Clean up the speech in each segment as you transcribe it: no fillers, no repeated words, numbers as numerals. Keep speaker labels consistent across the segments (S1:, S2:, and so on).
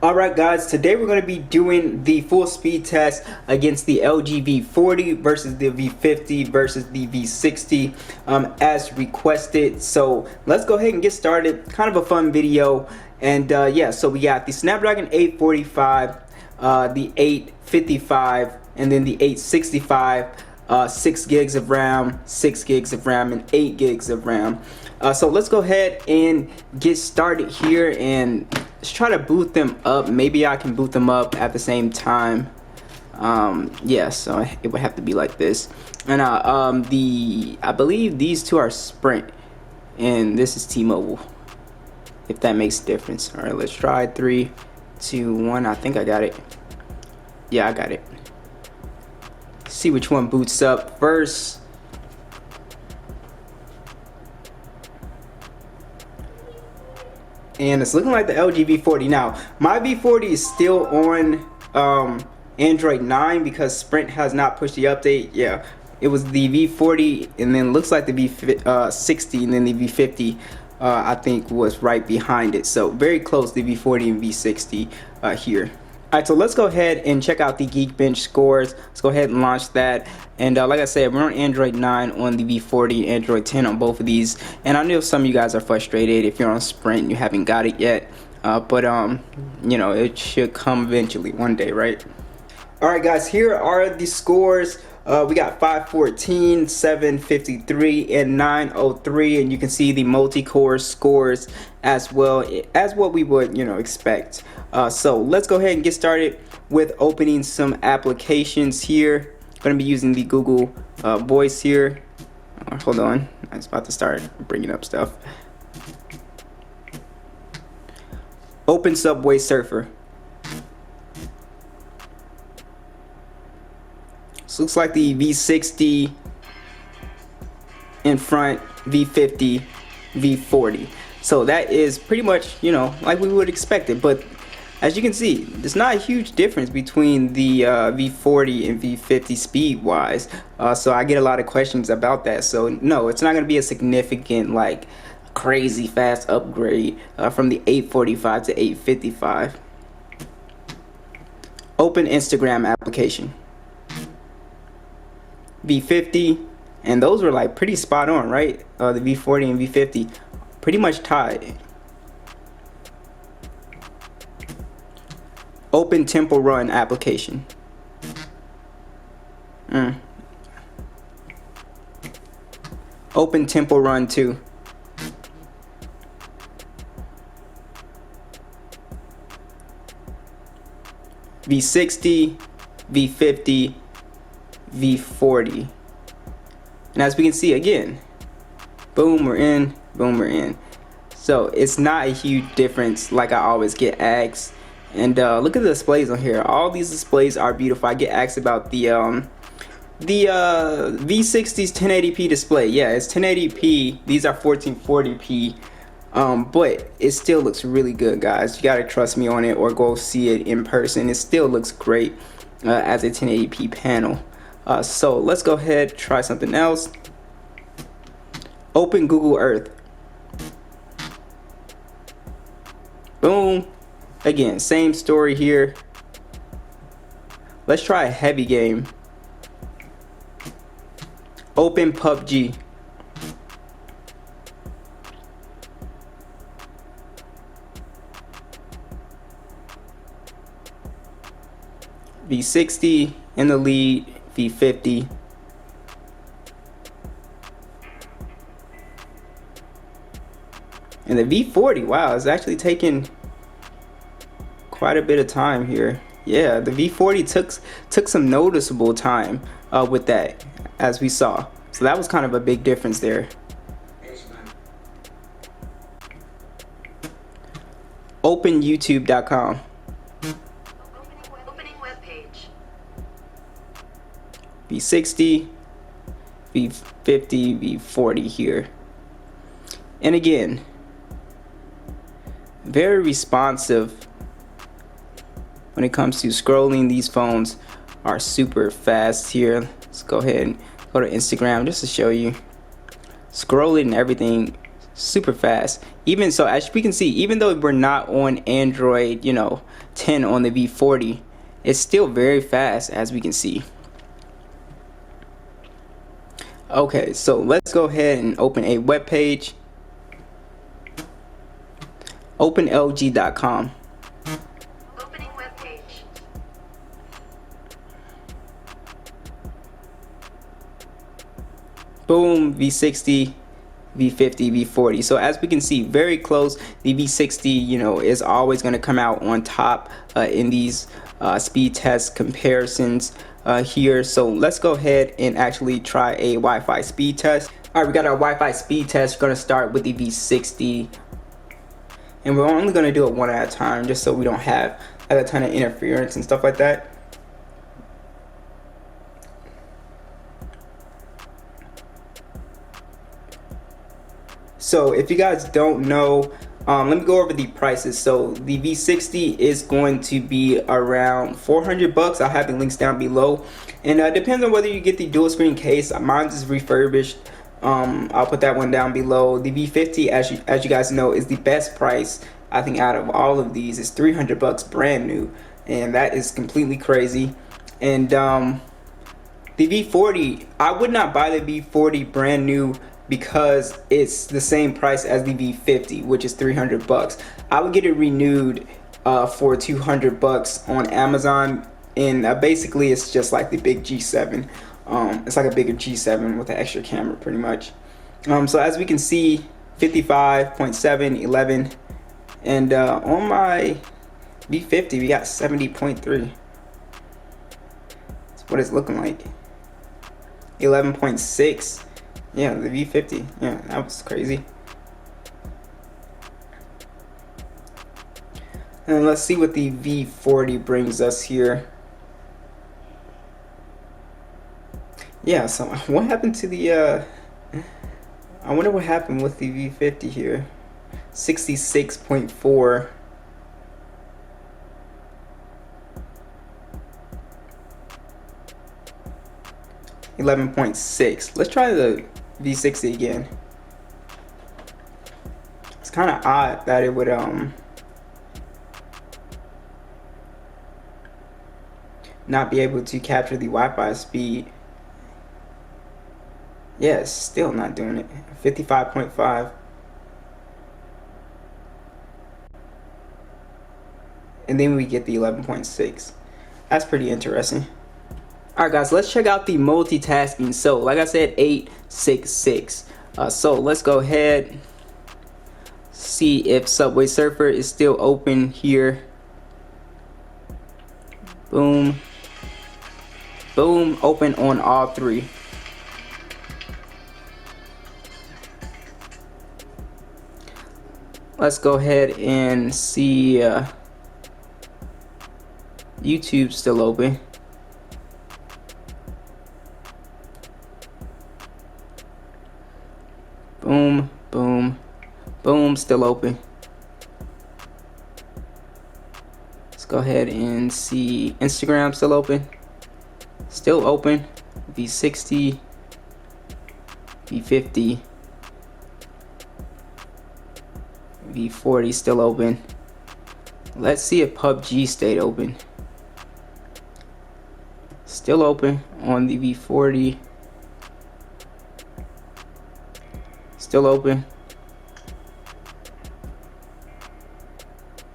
S1: Alright guys, today we're going to be doing the full speed test against the LG V40 versus the V50 versus the V60 as requested. So let's go ahead and get started. Kind of a fun video. And yeah, so we got the Snapdragon 845, the 855, and then the 865. 6 gigs of RAM, 6 gigs of RAM, and 8 gigs of RAM. So let's go ahead and get started here and let's try to boot them up. Maybe I can boot them up at the same time. Yeah, so it would have to be like this. And I believe these two are Sprint and this is T-Mobile, if that makes a difference. All right, let's try 3, 2, 1. I think I got it. Yeah, I got it. See which one boots up first. And it's looking like the LG V40. Now, my V40 is still on Android 9 because Sprint has not pushed the update. Yeah, it was the V40 and then looks like the V60 and then the V50 I think was right behind it. So very close to V40 and V60 here. Alright, so let's go ahead and check out the Geekbench scores. Let's go ahead and launch that. And like I said, we're on Android 9 on the V40, Android 10 on both of these. And I know some of you guys are frustrated if you're on Sprint and you haven't got it yet. But you know, it should come eventually one day, right? Alright guys, here are the scores. We got 514, 753, and 903, and you can see the multi-core scores as well as what we would, expect. So let's go ahead and get started with opening some applications here. I'm going to be using the Google Voice here. Hold on, I was about to start bringing up stuff. Open Subway Surfer. So looks like the V60 in front, V50, V40. So that is pretty much, like we would expect it. But as you can see, there's not a huge difference between the V40 and V50 speed-wise. So I get a lot of questions about that. So no, it's not going to be a significant, like, crazy fast upgrade from the 845 to 855. Open Instagram application. V50, and those were like pretty spot on, right? The V40 and V50 pretty much tied. Open Temple Run application. Open Temple Run 2. V60, V50, V40, and as we can see again, boom, we're in, boom, we're in. So it's not a huge difference like I always get asked. And look at the displays on here. All these displays are beautiful. I get asked about the V60's 1080p display. Yeah, it's 1080p. These are 1440p. But it still looks really good, guys. You gotta trust me on it or go see it in person. It still looks great as a 1080p panel. So let's go ahead, try something else. Open Google Earth. Boom. Again, same story here. Let's try a heavy game. Open PUBG. V60 in the lead. V50. And the V40, wow, it's actually taking quite a bit of time here. Yeah, the V40 took some noticeable time with that, as we saw. So that was kind of a big difference there. Open YouTube.com. V60, V50, V40 here. And again, very responsive when it comes to scrolling. These phones are super fast here. Let's go ahead and go to Instagram just to show you. Scrolling and everything super fast. even so, as we can see, even though we're not on Android, 10 on the V40, it's still very fast, as we can see. Okay, so let's go ahead and open a web page. Open LG.com.
S2: Opening web page.
S1: Boom, V60, V50, V40. So as we can see, very close. The V60, is always going to come out on top in these speed test comparisons here. So let's go ahead and actually try a Wi-Fi speed test. All right, we got our Wi-Fi speed test. We're going to start with the V60. And we're only going to do it one at a time, just so we don't have like a ton of interference and stuff like that. So if you guys don't know, let me go over the prices. So the V60 is going to be around $400. I'll have the links down below, and it depends on whether you get the dual screen case. Mine is refurbished. I'll put that one down below. The V50, as you guys know, is the best price. I think out of all of these, is $300 brand new, and that is completely crazy. And the V40, I would not buy the V40 brand new because it's the same price as the V50, which is $300. I would get it renewed for $200 on Amazon, and basically it's just like the big G7. It's like a bigger G7 with an extra camera, pretty much. So as we can see, 55.7, 11, and on my V50 we got 70.3. That's what it's looking like. 11.6. Yeah, the V50. Yeah, that was crazy. And let's see what the V40 brings us here. Yeah, so what happened to the I wonder what happened with the V50 here. 66.4. $11.6. Let's try the V60 again. It's kind of odd that it would not be able to capture the Wi-Fi speed. Yeah, it's still not doing it. 55.5. And then we get the 11.6. That's pretty interesting. Alright guys, let's check out the multitasking. So like I said, 866. So let's go ahead, see if Subway Surfer is still open here. Boom. Boom, open on all three. Let's go ahead and see YouTube still open. Boom, boom, boom, still open. Let's go ahead and see Instagram still open. Still open. V60, V50, V40 still open. Let's see if PUBG stayed open. Still open on the V40. Still open.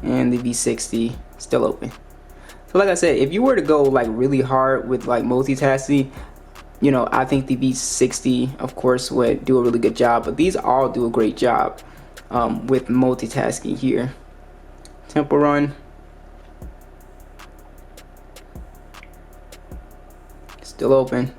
S1: And the V60 still open. So like I said, if you were to go like really hard with like multitasking, I think the V60 of course would do a really good job, but these all do a great job with multitasking here. Temple Run. Still open.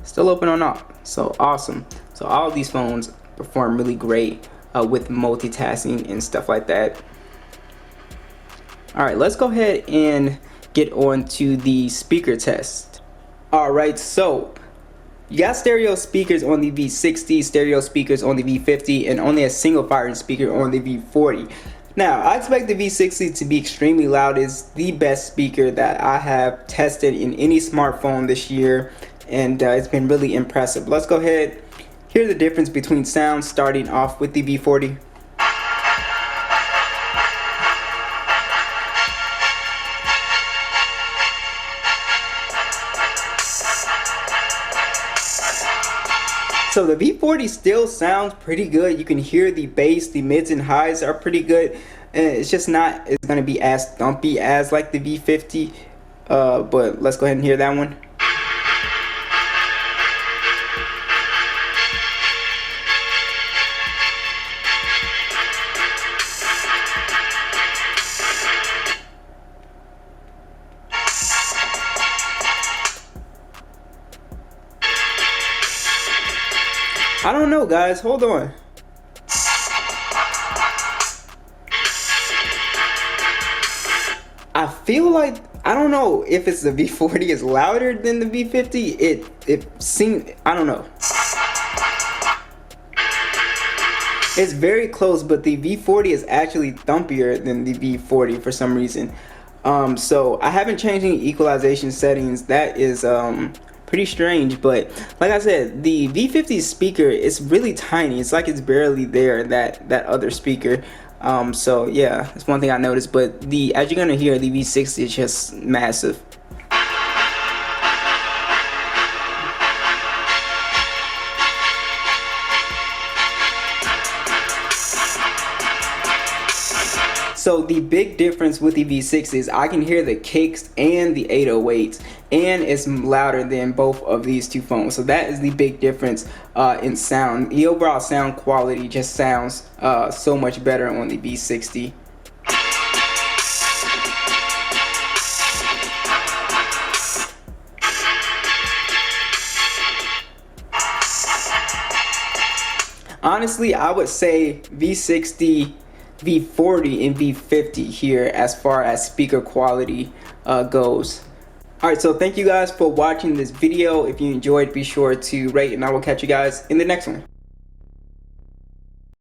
S1: Still open on all. So awesome. So all of these phones perform really great with multitasking and stuff like that. All right, let's go ahead and get on to the speaker test. All right, so you got stereo speakers on the V60, stereo speakers on the V50, and only a single firing speaker on the V40. Now, I expect the V60 to be extremely loud. It's the best speaker that I have tested in any smartphone this year, and it's been really impressive. Let's go ahead Here's the difference between sounds starting off with the V40. So the V40 still sounds pretty good. You can hear the bass, the mids and highs are pretty good. It's just not, it's gonna be as thumpy as like the V50. But let's go ahead and hear that one. I don't know, guys. Hold on. I feel like, I don't know if it's the V40 is louder than the V50. It seems, I don't know. It's very close, but the V40 is actually thumpier than the V40 for some reason. So I haven't changed any equalization settings. That is pretty strange, but like I said, the V50 speaker is really tiny. It's like it's barely there, that other speaker. So yeah, that's one thing I noticed. But as you're gonna hear, the V60 is just massive. So the big difference with the V60 is I can hear the kicks and the 808s, and it's louder than both of these two phones. So that is the big difference in sound. The overall sound quality just sounds so much better on the V60. Honestly, I would say V60, V40, and V50 here as far as speaker quality goes. Alright, so thank you guys for watching this video. If you enjoyed, be sure to rate, and I will catch you guys in the next one.